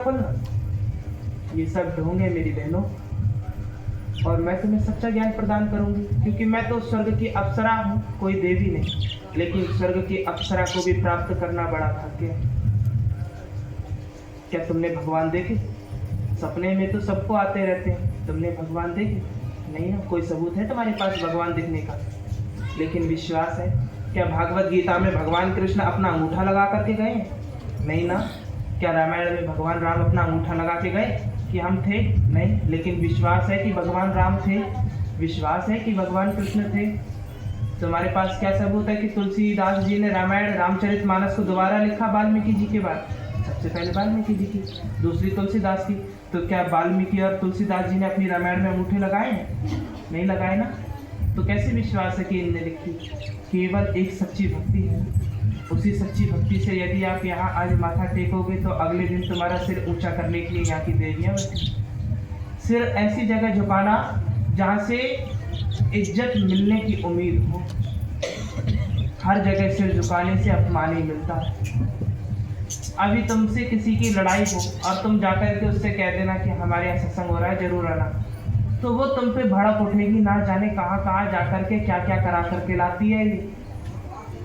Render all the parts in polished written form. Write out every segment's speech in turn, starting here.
ये सब ढोंग है मेरी बहनों, और मैं तुम्हें सच्चा ज्ञान प्रदान करूंगी, क्योंकि मैं तो स्वर्ग की अप्सरा हूँ, कोई देवी नहीं। लेकिन स्वर्ग की अप्सरा को भी प्राप्त करना बड़ा भाग्य है। क्या तुमने भगवान देखे? सपने में तो सबको आते रहते हैं, तुमने भगवान देखे? नहीं ना। कोई सबूत है तुम्हारे पास भगवान दिखने का? लेकिन विश्वास है? क्या भागवत गीता में भगवान कृष्ण अपना अंगूठा लगा करके गए? नहीं ना। क्या रामायण में भगवान राम अपना अंगूठा लगा के गए कि हम थे? नहीं। लेकिन विश्वास है कि भगवान राम थे, विश्वास है कि भगवान कृष्ण थे। तुम्हारे पास क्या सबूत है कि तुलसीदास जी ने रामायण रामचरितमानस को दोबारा लिखा वाल्मीकि जी के बाद? सबसे पहले वाल्मीकि जी की, दूसरी तुलसीदास की। तो क्या वाल्मीकि और तुलसीदास जी ने अपनी रामायण में अंगूठे लगाए हैं? नहीं लगाए ना। तो कैसे विश्वास है कि इनने लिखी? केवल एक सच्ची भक्ति है। उसी सच्ची भक्ति से यदि आप यहाँ आज माथा टेकोगे तो अगले दिन तुम्हारा सिर ऊंचा करने के लिए यहाँ की देवियाँ बैठी। सिर ऐसी जगह झुकाना जहाँ से इज्जत मिलने की उम्मीद हो। हर जगह सिर झुकाने से अपमान ही मिलता है। अभी तुमसे किसी की लड़ाई हो और तुम जाकर के उससे कह देना कि हमारे यहाँ सत्संग हो रहा है, जरूर आना, तो वो तुम पे भड़क उठेगी, ना जाने कहाँ कहाँ जाकर के क्या क्या करा करके लाती है।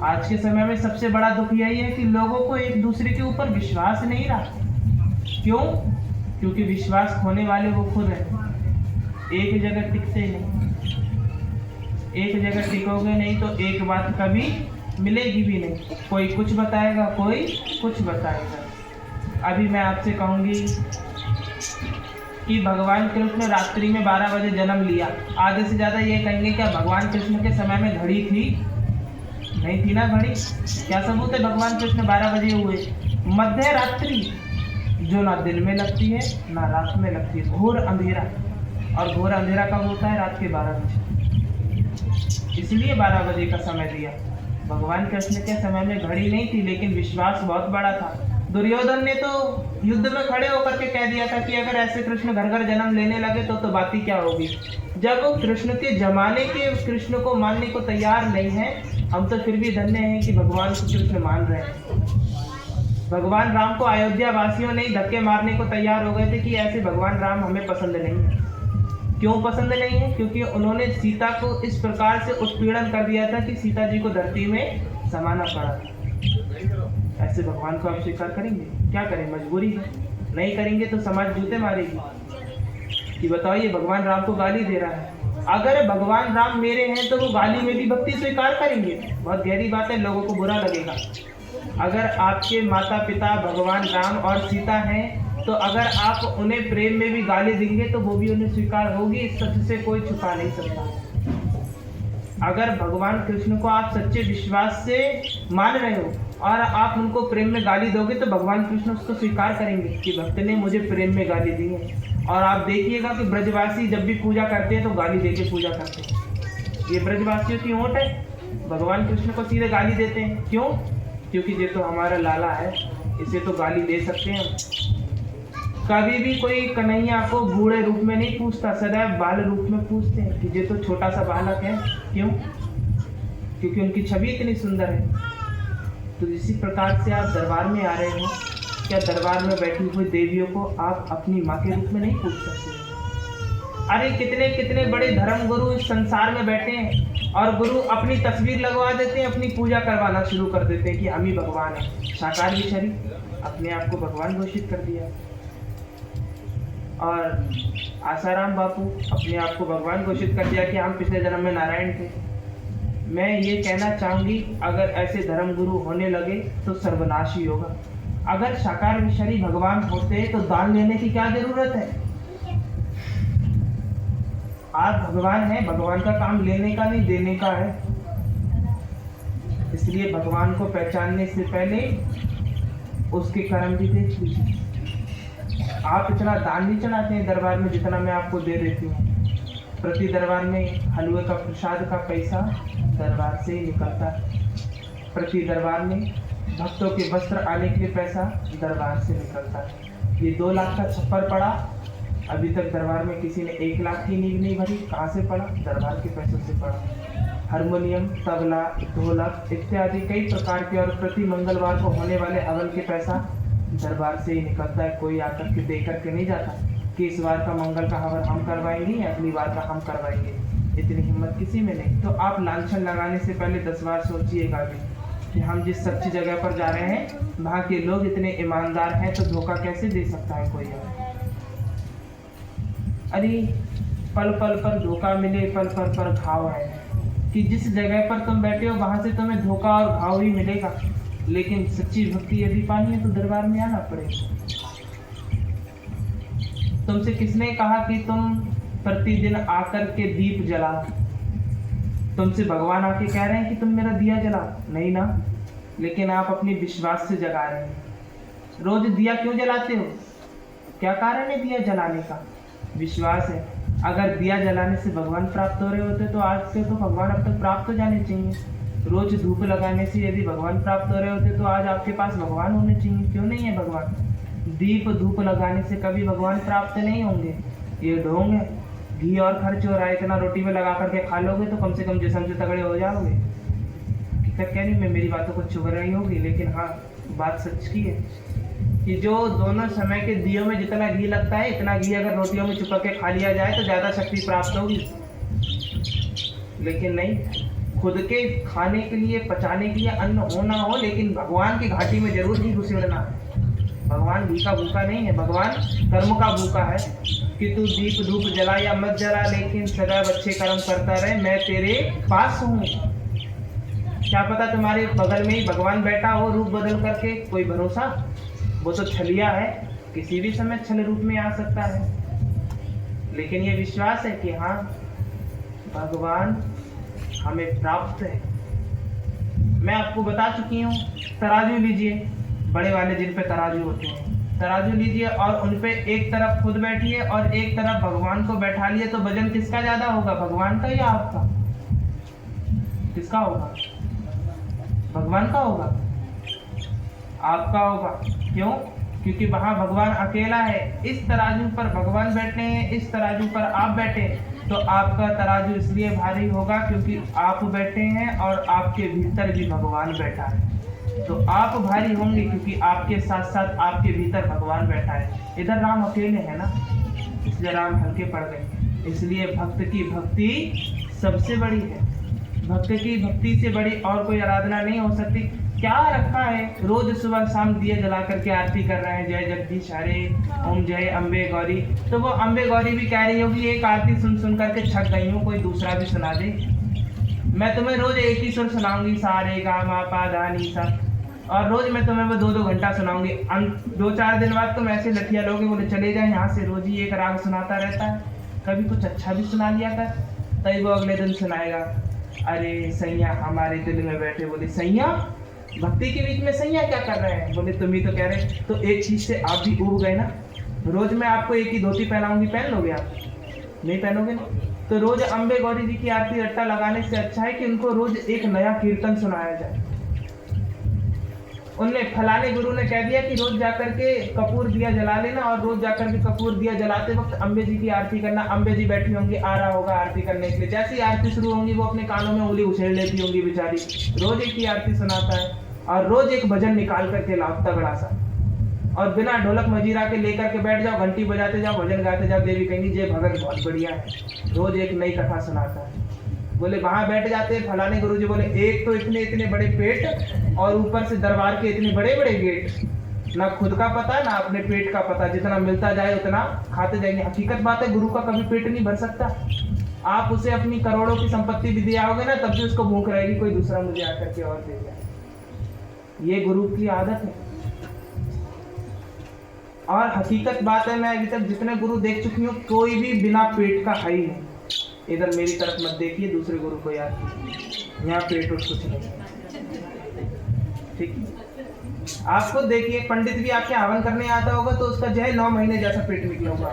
आज के समय में सबसे बड़ा दुख यही है कि लोगों को एक दूसरे के ऊपर विश्वास नहीं रहा। क्यों? क्योंकि विश्वास खोने वाले वो खुद हैं। एक जगह टिकते नहीं, एक जगह टिकोगे नहीं तो एक बात कभी मिलेगी भी नहीं। कोई कुछ बताएगा, कोई कुछ बताएगा। अभी मैं आपसे कहूँगी कि भगवान कृष्ण रात्रि में 12 बजे जन्म लिया। आधे से ज़्यादा ये कहेंगे क्या भगवान कृष्ण के समय में घड़ी थी? नहीं थी ना घड़ी। क्या सबूत है भगवान कृष्ण 12 बजे हुए? मध्य रात्रि, जो ना दिन में लगती है ना रात में लगती है, घोर अंधेरा। और घोर अंधेरा कब होता है? रात के 12 बजे। इसलिए 12 बजे का समय दिया। भगवान कृष्ण के समय में घड़ी नहीं थी, लेकिन विश्वास बहुत बड़ा था। दुर्योधन ने तो युद्ध में खड़े होकर के कह दिया था कि अगर ऐसे कृष्ण घर घर जन्म लेने लगे तो बात ही क्या होगी। जब वो कृष्ण के जमाने के कृष्ण को मानने को तैयार नहीं है, हम तो फिर भी धन्य हैं कि भगवान को कृष्ण मान रहे हैं। भगवान राम को अयोध्या वासियों ने धक्के मारने को तैयार हो गए थे कि ऐसे भगवान राम हमें पसंद नहीं है। क्यों पसंद नहीं है? क्योंकि उन्होंने सीता को इस प्रकार से उत्पीड़न कर दिया था कि सीता जी को धरती में समाना पड़ा। ऐसे भगवान को आप स्वीकार करेंगे? क्या करें, मजबूरी है। नहीं करेंगे तो समाज जूते मारेगी कि बताओ ये भगवान राम को गाली दे रहा है। अगर भगवान राम मेरे हैं तो वो गाली में भी भक्ति स्वीकार करेंगे। बहुत गहरी बात है, लोगों को बुरा लगेगा। अगर आपके माता पिता भगवान राम और सीता हैं तो अगर आप उन्हें प्रेम में भी गाली देंगे तो वो भी उन्हें स्वीकार होगी। इस सत्य से कोई छुपा नहीं सकता। अगर भगवान कृष्ण को आप सच्चे विश्वास से मान रहे हो और आप उनको प्रेम में गाली दोगे तो भगवान कृष्ण उसको स्वीकार करेंगे कि भक्त ने मुझे प्रेम में गाली दी है। और आप देखिएगा कि ब्रजवासी जब भी पूजा करते हैं तो गाली देके पूजा करते हैं। ये ब्रजवासियों की ओट है, भगवान कृष्ण को सीधे गाली देते हैं। क्यों? क्योंकि ये तो हमारा लाला है, इसे तो गाली दे सकते हैं हम। कभी भी कोई कन्हैया को बूढ़े रूप में नहीं पूछता, सदैव बाल रूप में पूछते हैं कि ये तो छोटा सा बालक है। क्यों? क्योंकि उनकी छवि इतनी सुंदर है। तो इसी प्रकार से आप दरबार में आ रहे हो, क्या दरबार में बैठी हुई देवियों को आप अपनी माँ के रूप में नहीं पूछ सकते? अरे कितने कितने बड़े धर्म गुरु इस संसार में बैठे हैं और गुरु अपनी तस्वीर लगवा देते हैं, अपनी पूजा करवाना शुरू कर देते हैं कि हम ही भगवान हैं। साकार विषरी अपने आप को भगवान घोषित कर दिया। और आसाराम बापू अपने आप को भगवान घोषित कर दिया कि हम पिछले जन्म में नारायण थे। मैं ये कहना चाहूँगी, अगर ऐसे धर्म गुरु होने लगे तो सर्वनाश ही होगा। अगर साकार विषरी भगवान होते तो दान लेने की क्या जरूरत है? आप भगवान हैं, भगवान का काम लेने का नहीं देने का है। इसलिए भगवान को पहचानने से पहले उसके कर्म भी देख लीजिए। आप इतना दान नहीं चढ़ाते हैं दरबार में जितना मैं आपको दे देती हूँ। प्रति दरबार में हलवे का प्रसाद का पैसा दरबार से ही निकलता है। प्रति दरबार में भक्तों के वस्त्र आने के लिए पैसा दरबार से निकलता है। ये 2 लाख का छप्पर पड़ा, अभी तक दरबार में किसी ने 1 लाख की नींव नहीं भरी। कहाँ से पड़ा? दरबार के पैसों से पड़ा। हारमोनियम, तबला, ढोलक इत्यादि कई प्रकार के और प्रति मंगलवार को होने वाले हवन के पैसा दरबार से ही निकलता है, कोई आकर के दे करके नहीं जाता कि इस बार का मंगल का हवन हम करवाएंगे या अगली बार का हम करवाएंगे। इतनी हिम्मत किसी में नहीं। तो आप लांछन लगाने से पहले 10 बार सोचिएगा भी कि हम जिस सच्ची जगह पर जा रहे हैं वहाँ के लोग इतने ईमानदार हैं, तो धोखा कैसे दे सकता है कोई। अरे पल पल पर धोखा मिले, पल पल पर घाव है, कि जिस जगह पर तुम बैठे हो वहां से तुम्हें धोखा और घाव ही मिलेगा। लेकिन सच्ची भक्ति यदि पानी है तो दरबार में आना पड़ेगा। तुमसे किसने कहा कि तुम प्रतिदिन आकर के दीप जलाओ? तुमसे भगवान आके कह रहे हैं कि तुम मेरा दिया जलाओ? नहीं ना। लेकिन आप अपनी विश्वास से जगा रहे हैं। रोज दिया क्यों जलाते हो? क्या कारण है दिया जलाने का? विश्वास है। अगर दिया जलाने से भगवान प्राप्त हो रहे होते तो आज से तो भगवान अब तक प्राप्त हो जाने चाहिए। रोज धूप लगाने से यदि भगवान प्राप्त हो रहे होते तो आज आपके पास भगवान होने चाहिए। क्यों नहीं है भगवान? दीप धूप लगाने से कभी भगवान प्राप्त नहीं होंगे। ये ढोंग है। घी और खर्च हो रहा है, इतना रोटी में लगा करके खा लोगे तो कम से कम जिस्म से तगड़े हो जाओगे। हकीकत क्या नहीं, मैं मेरी बातों को चुभ रही होगी, लेकिन हाँ बात सच की है कि जो दोनों समय के दियों में जितना घी लगता है, इतना घी अगर रोटियों में छुपा के खा लिया जाए तो ज़्यादा शक्ति प्राप्त होगी। लेकिन नहीं, खुद के खाने के लिए, पचाने के लिए अन्न हो ना हो, लेकिन भगवान की घाटी में जरूर घी घुसेड़ना है। भगवान घी का भूखा नहीं है, भगवान कर्म का भूखा है कि तू दीप धूप जला या मत जला, लेकिन सदैव अच्छे कर्म करता रहे, मैं तेरे पास हूँ। क्या पता तुम्हारे बगल में ही भगवान बैठा हो रूप बदल करके, कोई भरोसा। वो तो छलिया है, किसी भी समय छल रूप में आ सकता है। लेकिन ये विश्वास है कि हाँ भगवान हमें प्राप्त है। मैं आपको बता चुकी हूँ। तराजू लीजिए, बड़े वाले जिन पे तराजू होते हैं, तराजू लीजिए और उन पे एक तरफ खुद बैठिए और एक तरफ भगवान को बैठा लिए, तो वजन किसका ज्यादा होगा, भगवान का या आपका? किसका होगा? भगवान का होगा, आपका होगा। क्यों? क्योंकि वहां भगवान अकेला है। इस तराजू पर भगवान बैठे हैं, इस तराजू पर आप बैठे, तो आपका तराजू इसलिए भारी होगा क्योंकि आप बैठे हैं और आपके भीतर भी भगवान बैठा है। तो आप भारी होंगे क्योंकि आपके साथ साथ आपके भीतर भगवान बैठा है। इधर राम अकेले है ना, इसलिए राम हल्के पड़ गए। इसलिए भक्त की भक्ति सबसे बड़ी है। भक्त की भक्ति से बड़ी और कोई आराधना नहीं हो सकती। क्या रखा है, रोज सुबह शाम दिए जला करके आरती कर रहे हैं, जय जगदीश हरे, ओम जय अम्बे गौरी। तो वो अम्बे गौरी भी कह रही होगी एक आरती सुन सुन करके थक गई हूँ, कोई दूसरा भी सुना दे। मैं तुम्हें रोज एक ही सुर सुनाऊंगी, सा रे गा मा पा धा नी सा, और रोज मैं तुम्हें वो 2-2 घंटा सुनाऊंगी। 2-4 दिन बाद तुम ऐसे लठिया लोगे, बोले चले जाए यहाँ से, रोज ही एक राग सुनाता रहता है, कभी कुछ अच्छा भी सुना लिया कर। तभी वो अगले दिन सुनाएगा, अरे सैया हमारे दिल में बैठे। बोले सैया, भक्ति के बीच में सैया क्या कर रहे हैं? बोले तुम ही तो कह रहे। तो एक चीज से आप भी उब गए ना। रोज मैं आपको एक ही धोती पहनाऊंगी, पहन लोगे आप? नहीं पहनोगे ना। तो रोज अम्बे गौरी जी की आरती रट्टा लगाने से अच्छा है कि उनको रोज एक नया कीर्तन सुनाया जाए। उनने फलाने गुरु ने कह दिया कि रोज जाकर के कपूर दिया जला लेना, और रोज जाकर के कपूर दिया जलाते वक्त अम्बे जी की आरती करना। अम्बे जी बैठी होंगी, आ रहा होगा आरती करने के लिए, जैसी आरती शुरू होंगी वो अपने कानों में उंगली उछेड़ लेती होंगी बेचारी। रोज एक ही आरती सुनाता है और रोज एक भजन निकाल करके लाओ तगड़ा सा, और बिना ढोलक मजीरा के लेकर के बैठ जाओ, घंटी बजाते जाओ, भजन गाते जाओ, देवी कहेंगी जय भगत बहुत बढ़िया है। रोज एक नई कथा सुनाता है। बोले वहां बैठ जाते फलाने गुरुजी, बोले एक तो इतने इतने बड़े पेट और ऊपर से दरबार के इतने बड़े बड़े गेट, ना खुद का पता ना अपने पेट का पता, जितना मिलता जाए उतना खाते जाएंगे। हकीकत बात है, गुरु का कभी पेट नहीं भर सकता। आप उसे अपनी करोड़ों की संपत्ति भी दे आओगे ना, तब भी उसको भूख रहेगी, कोई दूसरा मुझे आकर के और दे जाए। ये गुरु की आदत है। और हकीकत बात है, मैं अभी तक जितने गुरु देख चुकी हूँ, कोई भी बिना पेट का है ही नहीं। इधर मेरी तरफ मत देखिए, दूसरे गुरु को याद कीजिए, यहाँ पेट उठ कुछ नहीं। ठीक, आपको देखिए पंडित भी आपके हवन करने आता होगा तो उसका जो है 9 महीने जैसा पेट निकला होगा।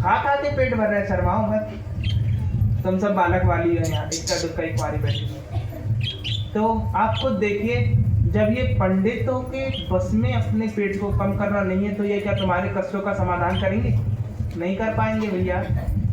खा खा के पेट भर रहे हैं, शर्माओ मत। तुम सब बालक वाली हो, यहाँ इसका दुख कई कुआरी बैठी। तो आपको देखिए, जब ये पंडितों के बस में अपने पेट को कम करना नहीं है, तो ये क्या तुम्हारे कष्टों का समाधान करेंगे? नहीं कर पाएंगे भैया।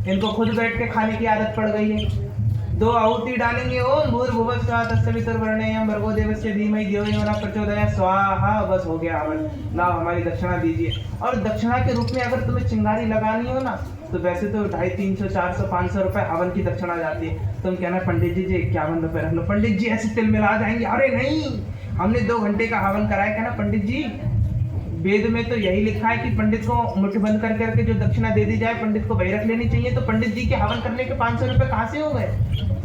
इनको खुद बैठ के खाने की आदत पड़ गई है। 2 आहुति डालेंगे, ओम भूर्भुवः स्वः तत्सवितुर्वरेण्यं भर्गो देवस्य धीमहि धियो यो नः प्रचोदयात् स्वाहा। बस हो गया हवन। लाओ हमारी दक्षिणा दीजिए। और दक्षिणा के रूप में अगर तुम्हें चिंगारी लगानी हो ना, तो वैसे तो 250, 300, 400, 500 रुपए हवन की दक्षिणा जाती है। तुम कहना पंडित जी 51 रुपए रख लो। पंडित जी ऐसे तिल मिला जाएंगे। अरे नहीं, हमने 2 घंटे का हवन कराया। कहना पंडित जी वेद में तो यही लिखा है कि पंडित को मुट्ठ बंद कर करके जो दक्षिणा दे दी जाए पंडित को वही रख लेनी चाहिए। तो पंडित जी के हवन करने के 500 रुपए कहाँ से हो गए?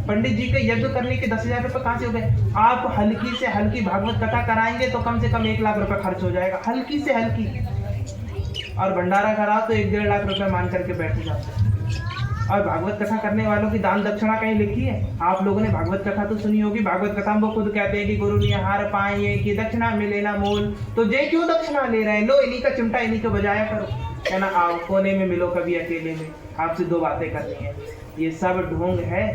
पंडित जी के यज्ञ करने के 10,000 रुपए कहाँ से हो गए? आप हल्की से हल्की भागवत कथा कराएंगे तो कम से कम 1 लाख रुपए खर्च हो जाएगा, हल्की से हल्की। और भंडारा कराओ तो 1-1.5 लाख रुपए मान करके बैठ जाओ। और भागवत कथा करने वालों की दान दक्षिणा कहीं लिखी है? आप लोगों ने भागवत कथा तो सुनी होगी। भागवत कथा में वो खुद कहते हैं कि गुरु ने हार पाए कि दक्षिणा मिले ना मोल, तो जे क्यों दक्षिणा ले रहे हैं? लो इन्हीं का चिमटा इन्हीं को बजाया करो। कहना आओ कोने में मिलो कभी अकेले में, आपसे 2 बातें करनी है। ये सब ढोंग है।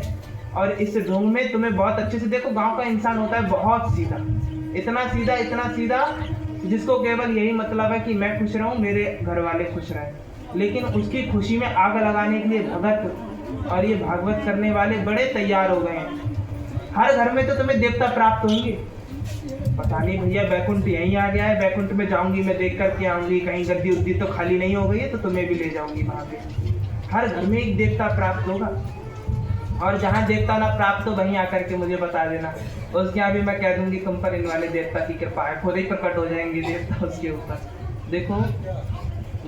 और इस ढोंग में तुम्हें बहुत अच्छे से देखो, गांव का इंसान होता है बहुत सीधा, इतना सीधा जिसको केवल यही मतलब है कि मैं खुश रहूं, मेरे घर वाले खुश रहें। लेकिन उसकी खुशी में आग लगाने के लिए भगत और ये भागवत करने वाले बड़े तैयार हो गए हैं। हर घर में तो तुम्हें देवता प्राप्त होंगे। पता नहीं भैया बैकुंठ यहीं आ गया है, बैकुंठ में जाऊंगी मैं, देख करके आऊंगी, कहीं गद्दी उद्दी तो खाली नहीं हो गई है तो तुम्हें भी ले जाऊंगी वहां पे। हर घर में एक देवता प्राप्त होगा। और जहाँ देवता ना प्राप्त हो वहीं आकर के मुझे बता देना, उसके यहाँ भी मैं कह दूंगी तुम पर इन वाले देवता की कृपा है, खुद ही प्रकट हो जाएंगे देवता उसके ऊपर। देखो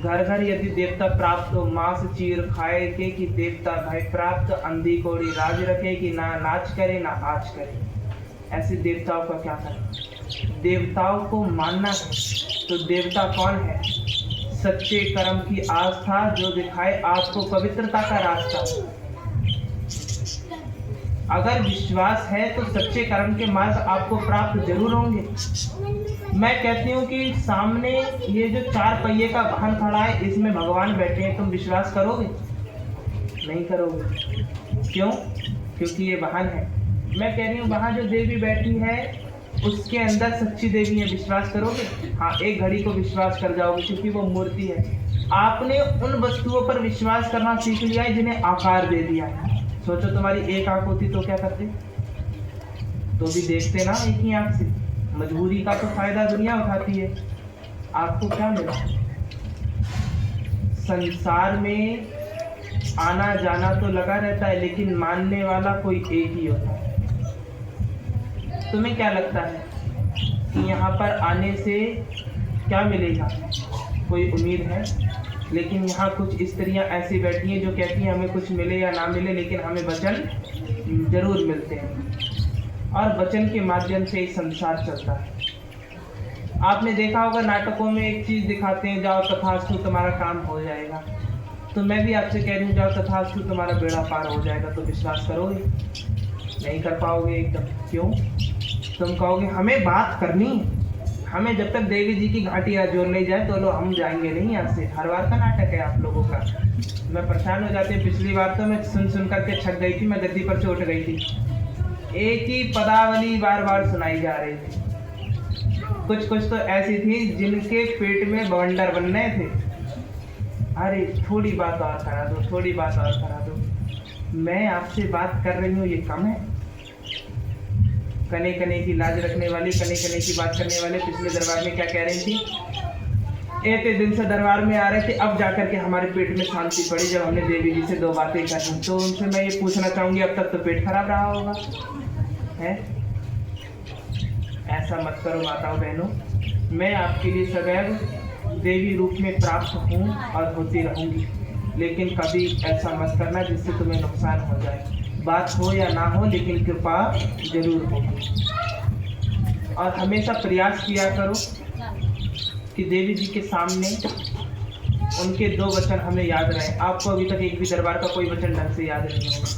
घर घर यदि देवता प्राप्त हो, मांस चीर खाए के कि देवता भाई प्राप्त, अंधी कोड़ी राज रखे कि ना नाच करे ना आज करे। ऐसे देवताओं का क्या करें? देवताओं को मानना है तो देवता कौन है? सच्चे कर्म की आस्था जो दिखाए आपको पवित्रता का रास्ता। अगर विश्वास है तो सच्चे कर्म के मार्ग आपको प्राप्त जरूर होंगे। मैं कहती हूँ कि सामने ये जो 4 पहिए का वाहन खड़ा है इसमें भगवान बैठे हैं, तुम विश्वास करोगे? नहीं करोगे। क्यों? क्योंकि ये वाहन है। मैं कह रही हूँ वहाँ जो देवी बैठी है उसके अंदर सच्ची देवी है, विश्वास करोगे? हाँ, एक घड़ी को विश्वास कर जाओगे क्योंकि वो मूर्ति है। आपने उन वस्तुओं पर विश्वास करना सीख लिया है जिन्हें आकार दे दिया है। सोचो तुम्हारी एक आंख होती तो क्या करते? तो भी देखते ना एक ही आंख से। मजबूरी का तो फायदा दुनिया उठाती है। आपको क्या मिला? संसार में आना जाना तो लगा रहता है लेकिन मानने वाला कोई एक ही होता है। तुम्हें क्या लगता है कि यहाँ पर आने से क्या मिलेगा? कोई उम्मीद है? लेकिन यहाँ कुछ स्त्रियाँ ऐसी बैठी हैं जो कहती हैं हमें कुछ मिले या ना मिले लेकिन हमें वचन जरूर मिलते हैं। और वचन के माध्यम से ही संसार चलता है। आपने देखा होगा नाटकों में एक चीज दिखाते हैं, जाओ तथास्तु तुम्हारा काम हो जाएगा। तो मैं भी आपसे कह रही हूँ जाओ तथास्तु तुम्हारा बेड़ा पार हो जाएगा। तो विश्वास करोगे? नहीं कर पाओगे एकदम। क्यों? तुम कहोगे हमें बात करनी है, हमें जब तक देवी जी की घाटियाँ जोड़ नहीं जाए तो लो हम जाएंगे नहीं यहाँ से। हर बार का नाटक है आप लोगों का। मैं परेशान हो जाती हूँ। पिछली बार तो मैं सुन करके छक गई थी, मैं गद्दी पर से उठ गई थी। एक ही पदावली बार बार सुनाई जा रही थी। कुछ तो ऐसी थी जिनके पेट में बवंडर बनने थे। अरे थोड़ी बात और करा दो, थोड़ी बात और करा दो। मैं आपसे बात कर रही हूँ ये कम है? कने कने की लाज रखने वाली, कने कने की बात करने वाले पिछले दरबार में क्या कह रही थी? इतने दिन से दरबार में आ रहे थे, अब जाकर के हमारे पेट में शांति पड़ी जब हमने देवी जी से 2 बातें करी। तो उनसे मैं ये पूछना चाहूंगी अब तक तो पेट खराब रहा होगा है? ऐसा मत करो माताओं बहनों। मैं आपके लिए सदैव देवी रूप में प्राप्त हूँ और होती रहूंगी, लेकिन कभी ऐसा मत करना जिससे तुम्हें नुकसान हो जाए। बात हो या ना हो लेकिन कृपा जरूर होगी। और हमेशा प्रयास किया करो कि देवी जी के सामने उनके 2 वचन हमें याद रहे। आपको अभी तक एक भी दरबार का कोई वचन ढंग से याद नहीं होगा,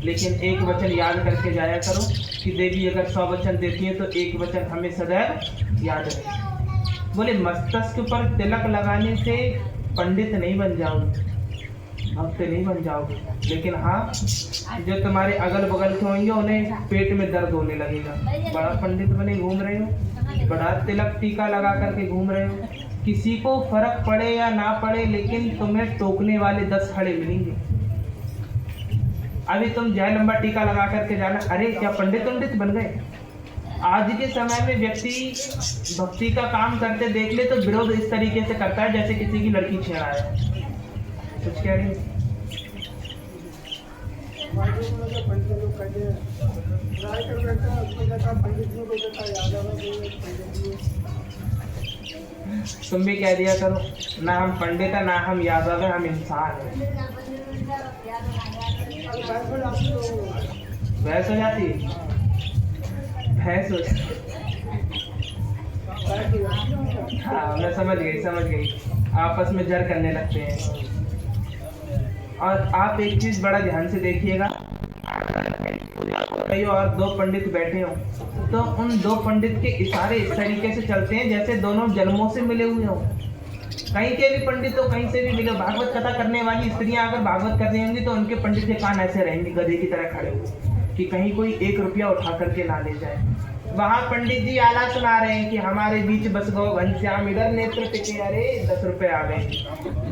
लेकिन एक वचन याद करके जाया करो कि देवी अगर 100 वचन देती है तो एक वचन हमें सदैव याद रहे। बोले मस्तक पर तिलक लगाने से पंडित नहीं बन जाओगे, भक्त नहीं बन जाओगे, लेकिन हाँ जो तुम्हारे अगल बगल के होंगे उन्हें पेट में दर्द होने लगेगा। बड़ा पंडित बने घूम रहे हो, बड़ा तिलक टीका लगा करके घूम रहे हो, किसी को फर्क पड़े या ना पड़े लेकिन तुम्हें टोकने वाले 10 खड़े मिलेंगे। अभी तुम जय लंबा टीका लगा करके जाना, अरे क्या पंडित उंडित बन गए। आज के समय में व्यक्ति भक्ति का काम करते देख ले तो विरोध इस तरीके से करता है जैसे किसी की लड़की छेड़ा है। कुछ कह रही है? तुम भी कह दिया करो, ना हम पंडित है ना हम यादव है, हम इंसान है। बहस हो जाती है, बहस हो जाती। हाँ मैं समझ गई, आपस में जर करने लगते हैं। और आप एक चीज बड़ा ध्यान से देखिएगा, और दो पंडित बैठे हो तो उन दो पंडित के इशारे इस तरीके से चलते हैं जैसे दोनों जन्मों से मिले हुए हो। कहीं के भी पंडित हो, कहीं से भी मिले, भागवत कथा करने वाली स्त्रियां अगर भागवत कर रही होंगी तो उनके पंडित के कान ऐसे रहेंगे गधे की तरह खड़े हुए कि कहीं कोई 1 रुपया उठा करके ना ले जाए। वहां पंडित जी आला सुना रहे हैं कि हमारे बीच बस गो घनश्याम, इधर नेत्र टिके, अरे 10 रुपए आ गए,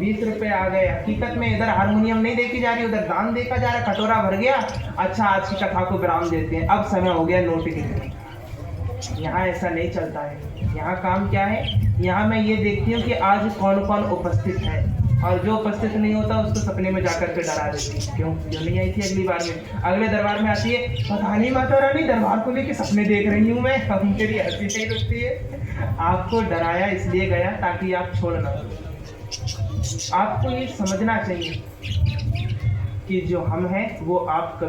20 रुपए आ गए। हकीकत में इधर हारमोनियम नहीं देखी जा रही, उधर दान देखा जा रहा, कटोरा भर गया। अच्छा आज की कथा को विराम देते हैं, अब समय हो गया नोट की। यहाँ ऐसा नहीं चलता है। यहाँ काम क्या है, यहाँ मैं ये देखती हूँ कि आज कौन कौन उपस्थित है, और जो उपस्थित नहीं होता उसको सपने में जाकर के डरा देती है। क्यों नहीं आई थी अगली बार में, अगले दरबार में आती है, पता नहीं माता रानी दरबार को लेके सपने देख रही हूँ मैं, मेरी हंसी नहीं रुकती है। आपको डराया इसलिए गया ताकि आप छोड़ ना दो। आपको ये समझना चाहिए कि जो हम हैं वो आप